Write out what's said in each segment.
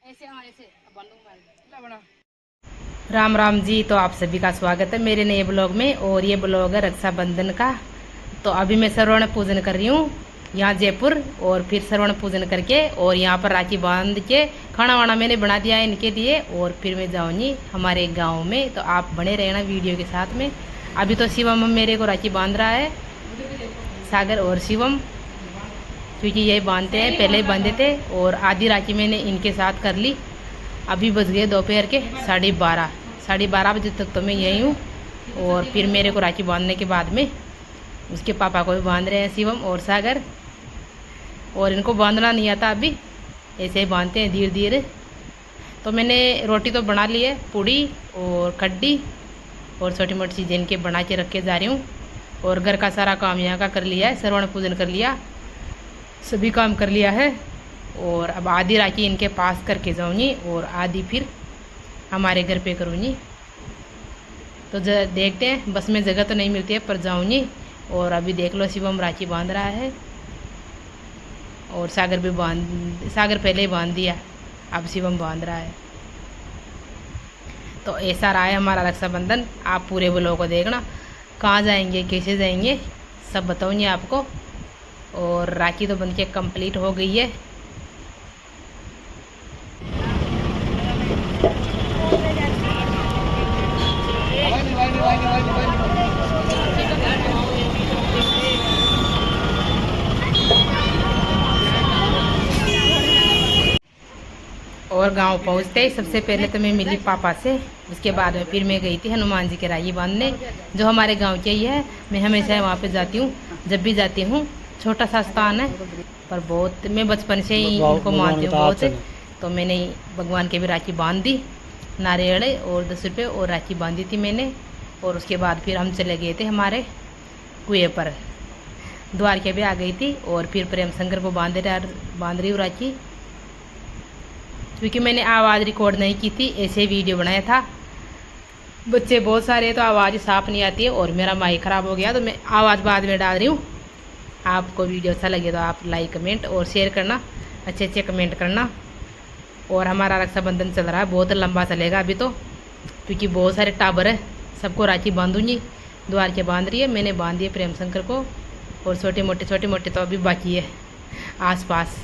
ऐसे हाँ ऐसे बना। राम राम जी। तो आप सभी का स्वागत है मेरे नए ब्लॉग में। और ये ब्लॉग है रक्षाबंधन का। तो अभी मैं श्रवण पूजन कर रही हूँ यहाँ जयपुर। और फिर श्रवण पूजन करके और यहाँ पर राखी बांध के खाना वाना मैंने बना दिया है इनके लिए। और फिर मैं जाऊँगी हमारे गाँव में। तो आप बने रहना वीडियो के साथ में। अभी तो शिवम मेरे को राखी बांध रहा है, सागर और शिवम, क्योंकि यही बांधते हैं, पहले ही बांधे थे। और आधी राखी मैंने इनके साथ कर ली। अभी बज गए दोपहर के 12:30। 12:30 बजे तक तो मैं यहीं हूँ। और फिर मेरे को राखी बांधने के बाद में उसके पापा को भी बांध रहे हैं शिवम और सागर। और इनको बांधना नहीं आता अभी, ऐसे ही बांधते हैं धीरे धीरे। तो मैंने रोटी तो बना ली है, पूड़ी और कड्डी और छोटी मोटी चीज़ें इनके बना के रख के जा रही हूँ। और घर का सारा काम यहाँ का कर लिया है, श्रवण पूजन कर लिया, सभी काम कर लिया है। और अब आधी राखी इनके पास करके जाऊँगी और आधी फिर हमारे घर पे करूँगी। तो देखते हैं, बस में जगह तो नहीं मिलती है पर जाऊँगी। और अभी देख लो शिवम राखी बांध रहा है और सागर भी सागर पहले ही बांध दिया, अब शिवम बांध रहा है। तो ऐसा रहा है हमारा रक्षाबंधन। आप पूरे ब्लॉग को देखना, कहाँ जाएंगे कैसे जाएंगे सब बताऊँगी आपको। और राखी तो बन के कंप्लीट हो गई है। और गांव पहुंचते ही सबसे पहले तो मैं मिली पापा से। उसके बाद में फिर मैं गई थी हनुमान जी के राखी बांधने, जो हमारे गांव के ही है। मैं हमेशा वहाँ पे जाती हूँ, जब भी जाती हूँ। छोटा सा स्थान है पर बहुत, मैं बचपन से ही इनको मानती हूँ बहुत। तो मैंने भगवान के भी राखी बांध दी, नारियल और 10 रुपये और राखी बांधी थी मैंने। और उसके बाद फिर हम चले गए थे हमारे कुएँ पर, द्वार के भी आ गई थी। और फिर प्रेम शंकर को बांध रही हूँ राखी, क्योंकि मैंने आवाज़ रिकॉर्ड नहीं की थी, ऐसे वीडियो बनाया था। बच्चे बहुत सारे तो आवाज़ साफ नहीं आती है और मेरा माइक ख़राब हो गया, तो मैं आवाज़ बाद में डाल रही हूँ। आपको वीडियो अच्छा लगे तो आप लाइक कमेंट और शेयर करना, अच्छे अच्छे कमेंट करना। और हमारा रक्षाबंधन चल रहा है, बहुत लंबा चलेगा अभी तो, क्योंकि बहुत सारे टाबर है, सबको राखी बांधूंगी। द्वार के बांध रही है, मैंने बांध दिए प्रेम शंकर को। और छोटे मोटे तो अभी बाकी है आस पास।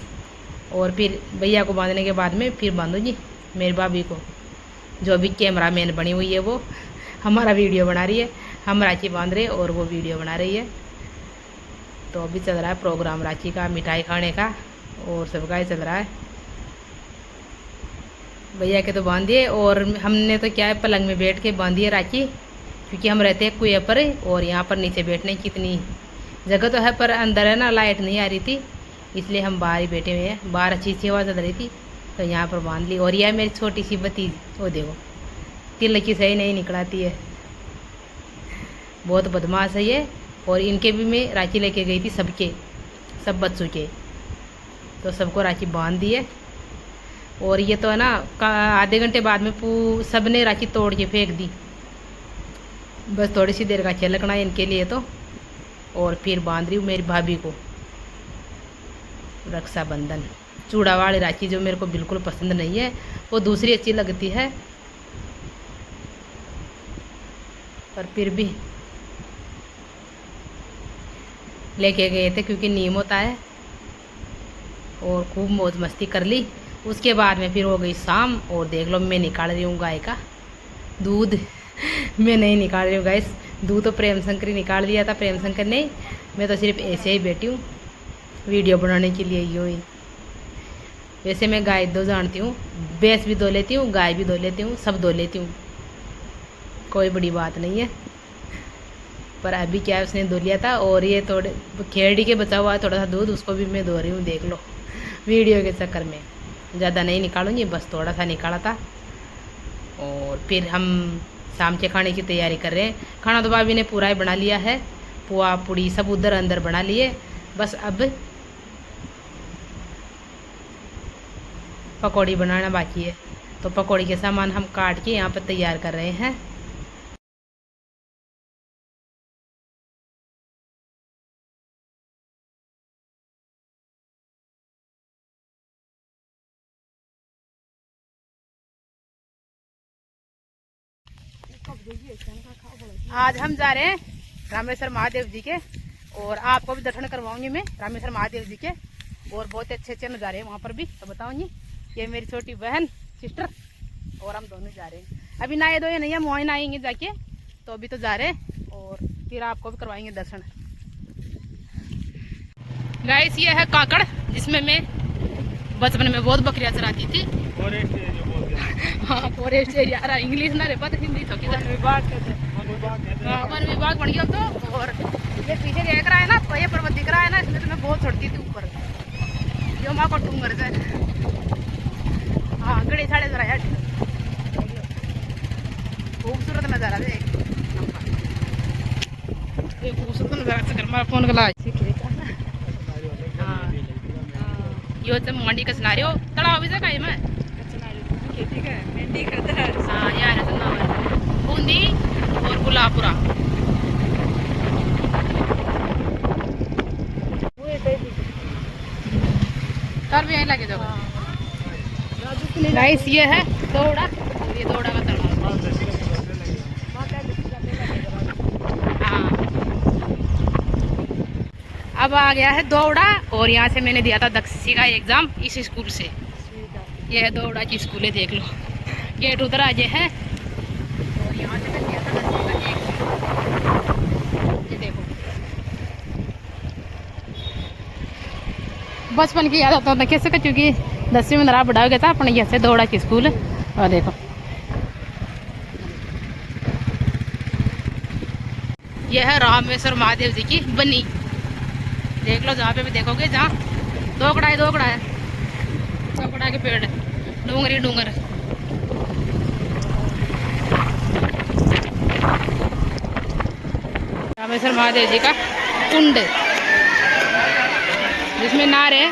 और फिर भैया को बांधने के बाद में फिर बांधूंगी मेरी भाभी को, जो अभी कैमरा मैन बनी हुई है। वो हमारा वीडियो बना रही है, हम राखी बांध रहे हैं और वो वीडियो बना रही है। तो अभी चल रहा है प्रोग्राम राखी का, मिठाई खाने का और सबका ही चल रहा है। भैया के तो बांध दिए और हमने तो क्या है, पलंग में बैठ के बांधी है राखी, क्योंकि हम रहते हैं कुएं पर। और यहाँ पर नीचे बैठने की इतनी जगह तो है पर अंदर है ना, लाइट नहीं आ रही थी, इसलिए हम बाहर ही बैठे हुए हैं। बाहर अच्छी सी हवा चल रही थी तो यहाँ पर बांध ली। और यह मेरी छोटी सी भतीजी, वो देखो तिल की सही नहीं निकलाती है, बहुत बदमाश है ये। और इनके भी मैं राखी लेके गई थी, सबके सब बच्चों के, तो सबको राखी बांध दी है। और ये तो है ना, आधे घंटे बाद में सब ने राखी तोड़ के फेंक दी। बस थोड़ी सी देर का छलकना है इनके लिए तो। और फिर बांध रही हूँ मेरी भाभी को रक्षाबंधन। चूड़ा वाली राखी जो मेरे को बिल्कुल पसंद नहीं है, वो दूसरी अच्छी लगती है, पर फिर भी लेके गए थे क्योंकि नियम होता है। और खूब मौज मस्ती कर ली। उसके बाद में फिर हो गई शाम। और देख लो मैं निकाल रही हूँ गाय का दूध। मैं नहीं निकाल रही हूँ गाइस, दूध तो प्रेम शंकर ही निकाल दिया था, प्रेम शंकर ने। मैं तो सिर्फ ऐसे ही बैठी हूँ वीडियो बनाने के लिए यूँ ही। वैसे मैं गाय दो जानती हूँ, भैंस भी धो लेती हूँ, गाय भी धो लेती हूँ, सब धो लेती हूँ, कोई बड़ी बात नहीं है। पर अभी क्या है, उसने धो लिया था। और ये थोड़े खेड़ी के बचा हुआ है थोड़ा सा दूध, उसको भी मैं धो रही हूँ, देख लो वीडियो के चक्कर में। ज़्यादा नहीं निकालूंगी, बस थोड़ा सा निकाला था। और फिर हम शाम के खाने की तैयारी कर रहे हैं। खाना तो भाभी ने पूरा ही बना लिया है, पुआ पूड़ी सब उधर अंदर बना लिए। बस अब पकौड़ी बनाना बाकी है। तो पकौड़ी के सामान हम काट के यहाँ पर तैयार कर रहे हैं। आज हम जा रहे हैं रामेश्वर महादेव जी के, और आपको भी दर्शन करवाऊंगी मैं रामेश्वर महादेव जी के। और बहुत अच्छे अच्छे नज़ारे हैं वहाँ पर भी, तो बताऊंगी। ये मेरी छोटी बहन सिस्टर और हम दोनों जा रहे हैं। अभी नहाए धोए नहीं, हम वहीं नहाएंगे जाके, तो अभी तो जा रहे हैं और फिर आपको भी करवाएंगे दर्शन। गाइस ये है काकड़, जिसमें मैं बचपन में बहुत बकरियां चराती थी। हाँ फॉरेस्ट एरिया, अरे इंग्लिश ना रे पता, हिंदी तो वन विभाग बन गया तो। और ये पीछे देख रहा है ना, तो ये पर्वत दिख रहा है ना, इसमें तो मैं बहुत चढ़ती थी ऊपर, जो माँ को डूंगर से। हाँ गड़े साढ़े जरा यार, खूबसूरत नजारा दे, खूबसूरत नजारा से घर फोन गला। यो तो मंडी का सुना रहे हो, तड़ाव भी जगह है मैं खेती का मेहंदी का। हाँ यार बूंदी और गुलाबपुरा। तर भी यहीं लगे जाओ। गाइस ये है दौड़ा, और ये दौड़ा का तड़ाव। हाँ अब आ गया है दौड़ा, और यहाँ से मैंने दिया था दक्षी का एग्जाम इस स्कूल से। ये है दौड़ा की स्कूल है, देख लो गेट उधर आज है, और यहाँ से मैंने दिया था दक्षी का एग्जाम। ये देखो बचपन की याद होता कैसे का, क्योंकि 10वीं में नरा बड़ा हो गया था अपने यहाँ से दौड़ा की स्कूल। और देखो यह है रामेश्वर महादेव जी की बनी, देख लो जहाँ पे भी देखोगे, जहाँ दोकड़ा है दोकड़ा के पेड़, डूंगरी डूंगर। रामेश्वर महादेव जी का कुंड, जिसमें नार है।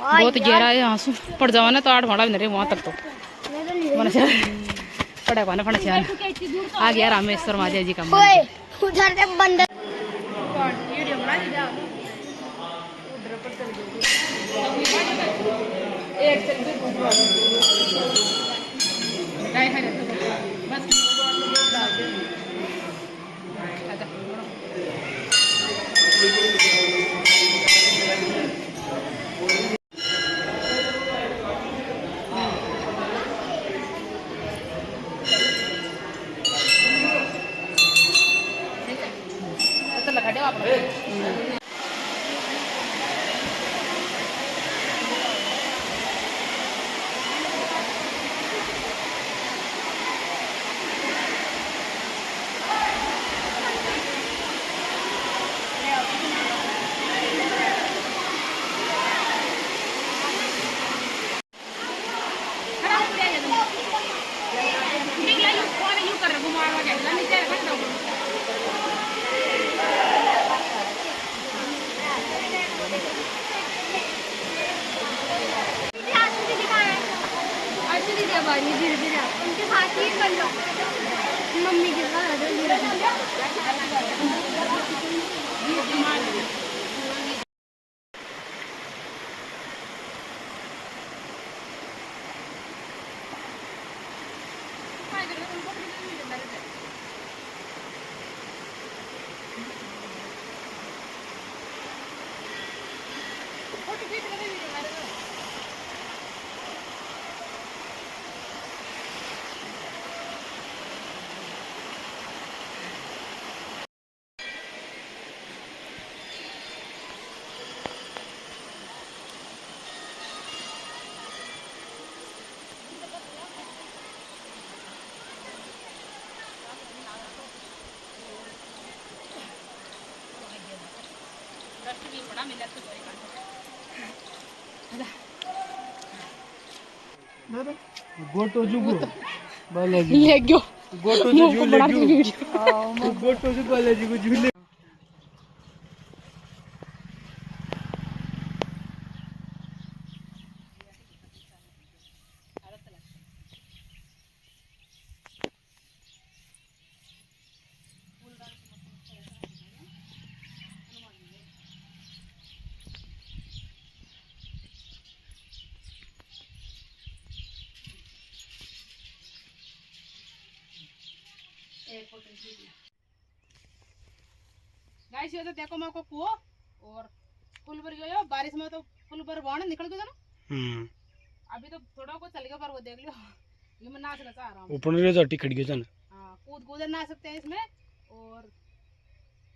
बहुत गहरा है, आंसू पड़ जाओ ना तो 8 भाड़ा भी नहीं रहे वहाँ तक, तो पड़ा पाना पड़ा चाल। आ गया रामेश्वर महादेव जी का मंदिर। धीरे धीरे उनके साथ ही कर लो, मम्मी के साथ गोटो जुगो बालाजी ले गयो गोटो जो झूले गोटो जो बालाजी को झूले। एक फोटो गाइस ये तो देखो मैं को कुओ और पुल पर गयो बारिश में तो पुल पर बाण निकल गया ना। अभी तो थोड़ा को चल गया पर वो देख लो ये मैं नाचना चाह रहा हूँ ऊपर नहीं जाती खड़ी गई सन। हाँ कूद ना सकते हैं इसमें। और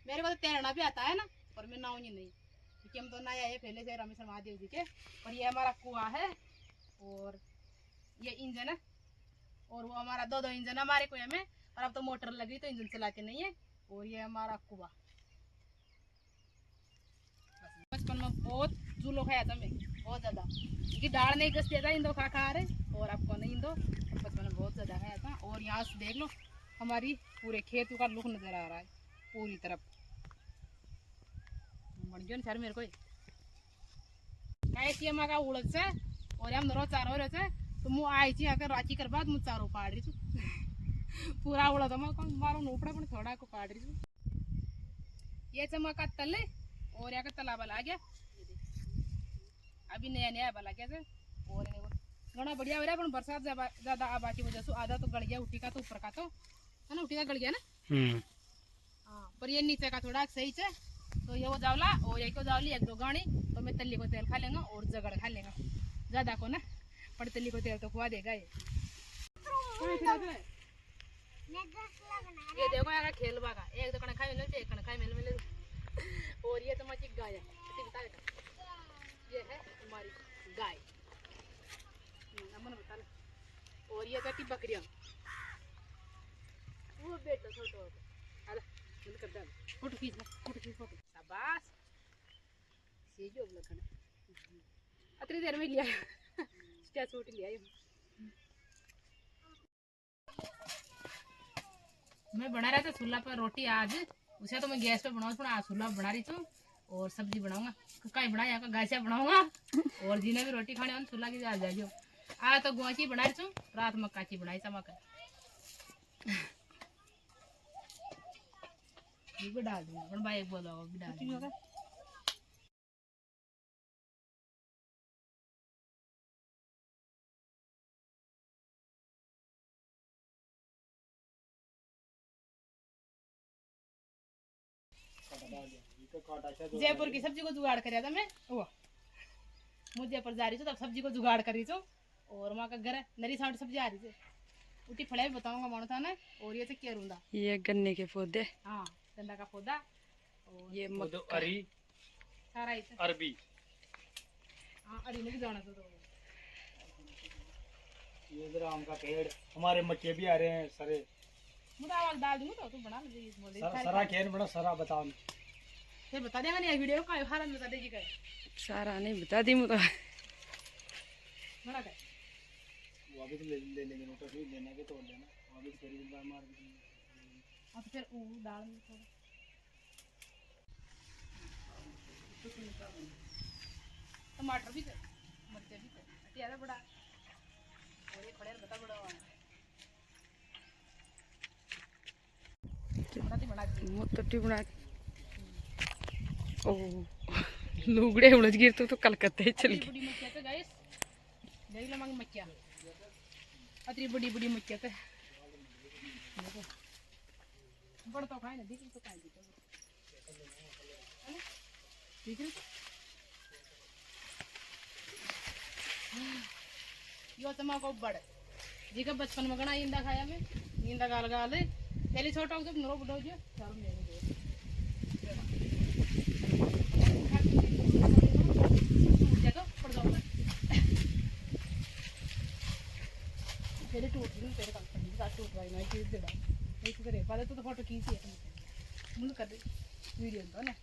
मेरे को तो तैरना भी आता है ना पर मैं नाऊंगी नहीं क्योंकि हम तो नया है पहले से रामेश्वर महादेव जी के। और ये हमारा कुआं है और ये इंजन है और वो हमारा दो इंजन हमारे कुएं में। और अब तो मोटर लगी तो इंजन चलाते नहीं है। और ये हमारा कुआं बचपन में बहुत झूलो खाया था मैं बहुत ज्यादा क्योंकि दाल नहीं घसते था इंदो खा रहे और आपको नहीं इंदो बचपन में बहुत ज्यादा खाया था। और यहाँ से देख लो हमारी पूरे खेतों का लुक नजर आ रहा है पूरी तरफ बन गयो सर मेरे को कैसी है मगा उड़द से। और हम रोज चारो रहे थे तो मु आई थी आकर रांची कर बाद मु चारो पाड़ रही थी पूरा उड़द मारो नोपड़ा पण थोड़ा को पाड़ रही थी। ये चमका तले और यहाँ का तालाब आ गया अभी नया बला गया था। और घना बढ़िया हो रहा है बरसात ज्यादा आबा की वजह से आधा तो गल गया उठी का तो ऊपर का तो है ना उठी का गल गया ना। हाँ पर ये नीचे का थोड़ा सही है तो ये वो जावला और एक को जावली एक दो गाड़ी तो मैं तली को तेल खा लेंगा और जगड़ खा लेंगा ज्यादा को ना पर तली को तेल तो खुआ देगा ये देखो यार खेल बागा एक तो कण खाई मिले एक कण खाई मिले। और ये तो मची गाय है बता बेटा ये है हमारी गाय बता ले। और ये तो बकरियां वो बेटा छोटो कर दे फोटो खींच फोटो शाबाश से जो लखन अतरी देर में लिया क्या सूट लिया ये मैं बना रहा था चूल्हा पर रोटी आज उसे तो मैं गैस पे बनाऊँ आज चूल्हा बना रही हूँ। और सब्जी बनाऊंगा कहीं बनाया गाय से बनाऊंगा और जिन्हें भी रोटी खाने वाले चूल्हा की आ जाइयो। आज तो गुआची बना रही हूँ रात में काची बनाई चमक भी डाल दूंगा भाई एक बोलो भी डाल दूंगा। जयपुर की सब्जी को जुगाड़ कर था मैं वो मुझे जयपुर जा रही थी तब सब्जी को जुगाड़ कर रही थी और वहाँ का घर नरी साउंड सब्जी आ रही थी उठी फड़े बताऊंगा मानो था ना। और ये तो क्या रूंदा ये गन्ने के पौधे हाँ गन्ना का पौधा और ये अरी सारा अरबी हाँ अरी में भी जाना था तो ये इधर आम का पेड़ हमारे मक्के भी आ रहे हैं सरे मुझे आवाज डाल दूंगा तो तू बना ले सरा खेल बड़ा सरा बताओ फिर बता देगा नहीं वीडियो का हाल बता देगी का सारा नहीं बता दी मुझे बना कर वो अभी तो ले लेंगे नोटा भी लेना के तो लेना वो अभी तेरी बार मार के और फिर वो डाल थोड़ा टमाटर भी मिर्च भी ज्यादा बड़ा और ये खड़े बता बड़ा मोटी बना ओ लुगड़े उलझ गिर तो कलकत्ते चल गई बड़ी मक्खिया तो गाइस देख लो मंग मक्खिया अतरी बड़ी मक्खिया तो बड़ तो खाए ना देख तो खाए ठीक है यो तमा को बड़ जी का बचपन में गणा इंदा खाया मैं इंदा गाल गाल पहले छोटा हो जब नरो बड़ो जो चारों मेरे देखो पड़ जाओ तेरे टूट गई तेरे काम का टूट गई मैं चीज दे रहा एक करे पहले तो फोटो खींची है मुझे कर दे वीडियो तो ना